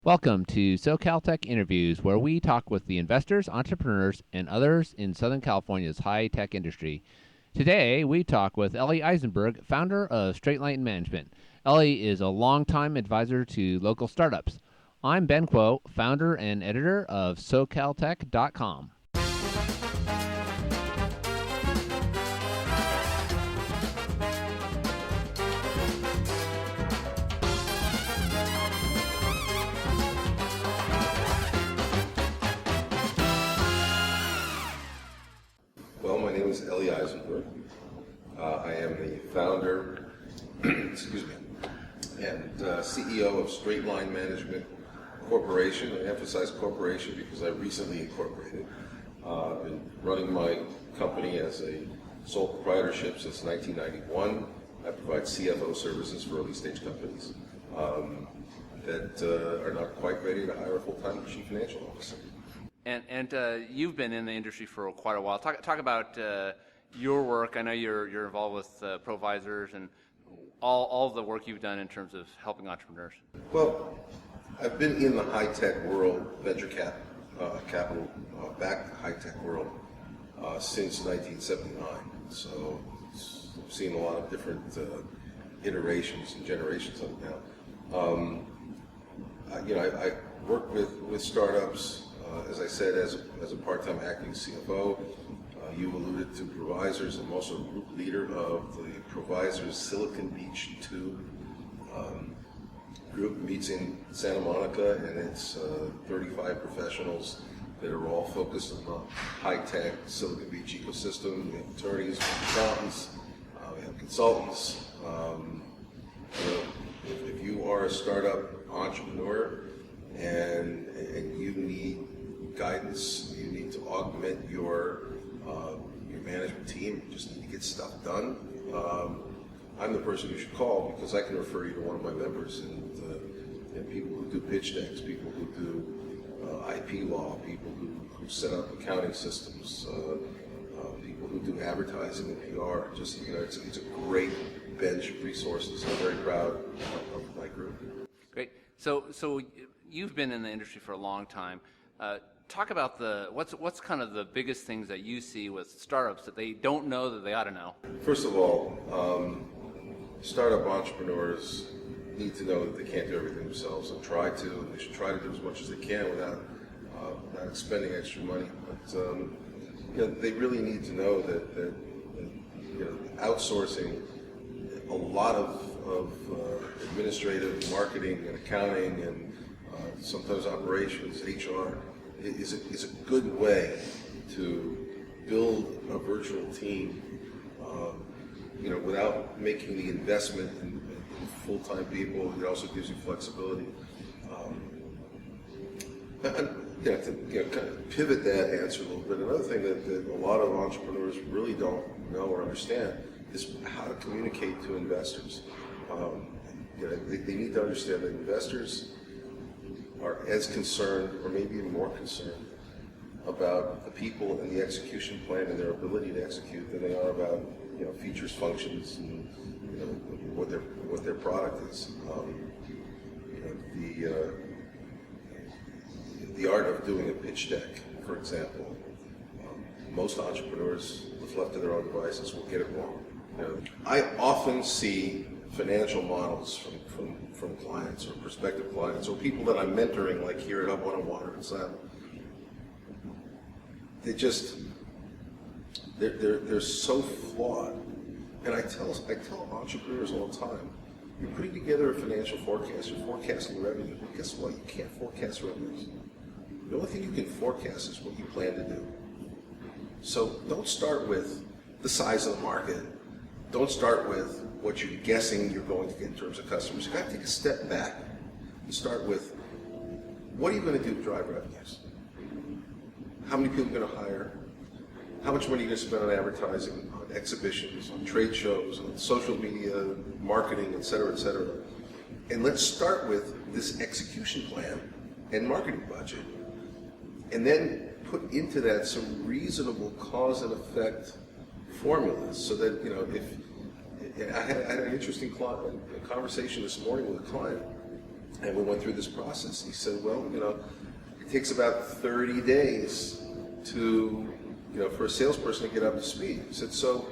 Welcome to SoCal Tech Interviews, where we talk with the investors, entrepreneurs, and others in Southern California's high-tech industry. Today, we talk with Eli Eisenberg, founder of Straight Line Management. Eli is a longtime advisor to local startups. I'm Ben Kuo, founder and editor of SoCalTech.com. Well, my name is Eli Eisenberg. I am the founder, excuse me, and CEO of Straight Line Management Corporation. I emphasize corporation because I recently incorporated. I've been running my company as a sole proprietorship since 1991. I provide CFO services for early stage companies that are not quite ready to hire a full-time chief financial officer. And you've been in the industry for quite a while. Talk about your work. I know you're involved with Provisors and all of the work you've done in terms of helping entrepreneurs. Well, I've been in the high-tech world, venture capital backed high-tech world since 1979. So I've seen a lot of different iterations and generations of it now. I work with startups. As I said, as a part-time acting CFO, you alluded to Provisors. I'm also group leader of the Provisors Silicon Beach 2 group. Meets in Santa Monica, and it's 35 professionals that are all focused on the high-tech Silicon Beach ecosystem. We have attorneys, we have accountants, we have consultants. If you are a startup entrepreneur and you need guidance, you need to augment your management team, you just need to get stuff done, I'm the person you should call, because I can refer you to one of my members, and people who do pitch decks, people who do IP law, people who set up accounting systems, people who do advertising and PR. Just, it's a great bench of resources. I'm very proud of my group. Great. So you've been in the industry for a long time. Talk about what's kind of the biggest things that you see with startups that they don't know that they ought to know. First of all, startup entrepreneurs need to know that they can't do everything themselves, and they should try to do as much as they can without expending extra money. But they really need to know that outsourcing a lot of administrative, marketing, and accounting, and sometimes operations, HR, is a good way to build a virtual team, without making the investment in full-time people. It also gives you flexibility. To kind of pivot that answer a little bit, another thing that a lot of entrepreneurs really don't know or understand is how to communicate to investors. They need to understand that investors are as concerned, or maybe even more concerned, about the people and the execution plan and their ability to execute than they are about features, functions, and what their product is. The art of doing a pitch deck, for example. Most entrepreneurs, if left to their own devices, will get it wrong. I often see financial models from clients or prospective clients or people that I'm mentoring, like here at Up 101 or in Seattle. They're so flawed. And I tell entrepreneurs all the time, you're putting together a financial forecast, you're forecasting revenue, but guess what? You can't forecast revenues. The only thing you can forecast is what you plan to do. So don't start with the size of the market. Don't start with what you're guessing you're going to get in terms of customers. You've got to take a step back and start with, what are you going to do to drive revenues? How many people are you going to hire? How much money are you going to spend on advertising, on exhibitions, on trade shows, on social media, marketing, et cetera, et cetera? And let's start with this execution plan and marketing budget, and then put into that some reasonable cause and effect formulas, so that, if I had an interesting conversation this morning with a client And we went through this process. He said, well, it takes about 30 days to, for a salesperson to get up to speed. He said, so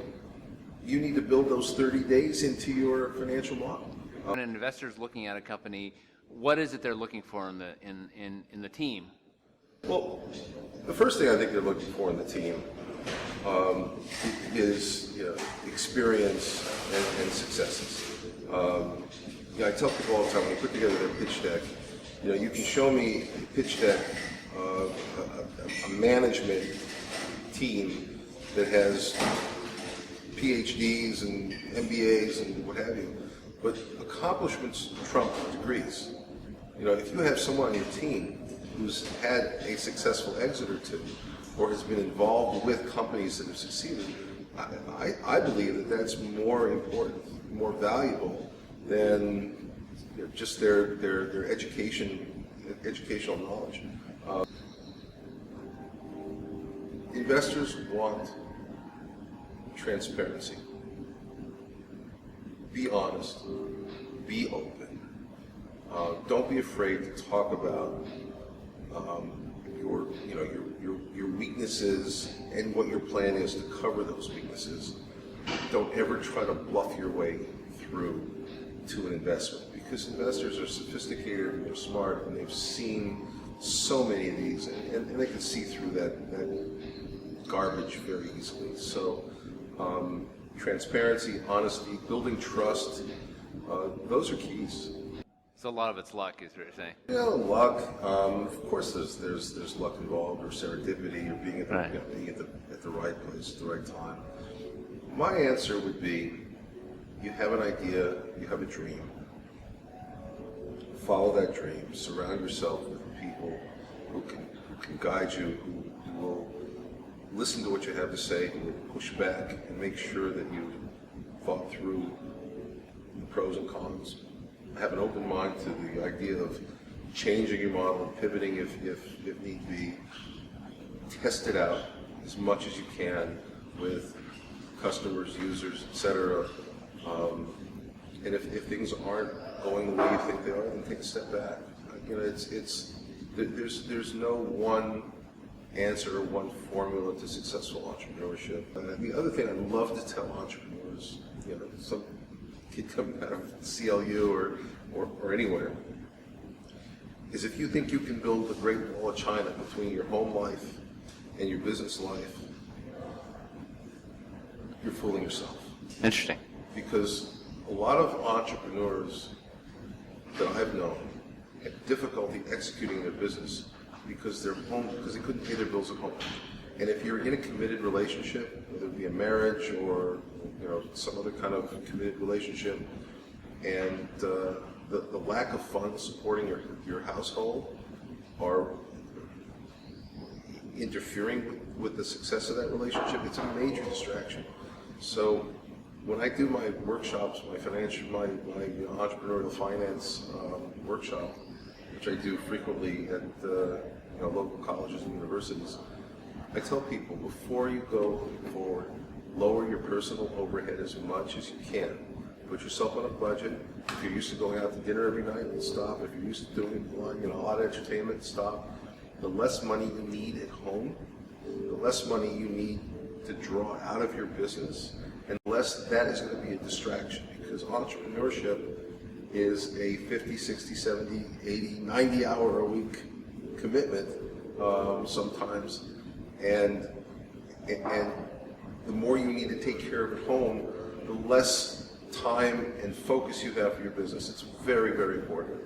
you need to build those 30 days into your financial model. When an investor's looking at a company, what is it they're looking for in the team? Well, the first thing I think they're looking for in the team is experience and successes. I tell people all the time, when you put together their pitch deck, you can show me a pitch deck of a management team that has PhDs and MBAs and what have you, but accomplishments trump degrees. If you have someone on your team who's had a successful exit or two, or has been involved with companies that have succeeded, I believe that that's more important, more valuable than just their educational knowledge. Investors want transparency. Be honest. Be open. Don't be afraid to talk about your weaknesses and what your plan is to cover those weaknesses. Don't ever try to bluff your way through to an investment, because investors are sophisticated and they're smart and they've seen so many of these, and they can see through that garbage very easily. So transparency, honesty, building trust, those are keys. So a lot of it's luck, is what you're saying. Luck. Of course, there's luck involved, or serendipity, or being at the right place at the right time. My answer would be: you have an idea, you have a dream. Follow that dream. Surround yourself with people who can guide you, who will listen to what you have to say, who will push back and make sure that you thought through the pros and cons. Have an open mind to the idea of changing your model and pivoting if need be. Test it out as much as you can with customers, users, etc. And if things aren't going the way you think they are, then take a step back. There's no one answer or one formula to successful entrepreneurship. And the other thing I love to tell entrepreneurs, some kid coming out of CLU or anywhere, is if you think you can build the Great Wall of China between your home life and your business life, you're fooling yourself. Interesting. Because a lot of entrepreneurs that I've known had difficulty executing their business because they couldn't pay their bills at home. And if you're in a committed relationship, whether it be a marriage or some other kind of committed relationship, and the lack of funds supporting your household are interfering with the success of that relationship, it's a major distraction. So when I do my workshops, my entrepreneurial finance workshop, which I do frequently at local colleges and universities, I tell people, before you go forward, lower your personal overhead as much as you can. Put yourself on a budget. If you're used to going out to dinner every night, stop. If you're used to doing a lot of entertainment, stop. The less money you need at home, the less money you need to draw out of your business, and the less that is going to be a distraction, because entrepreneurship is a 50, 60, 70, 80, 90 hour a week commitment sometimes, and the more you need to take care of at home, the less time and focus you have for your business. It's very, very important.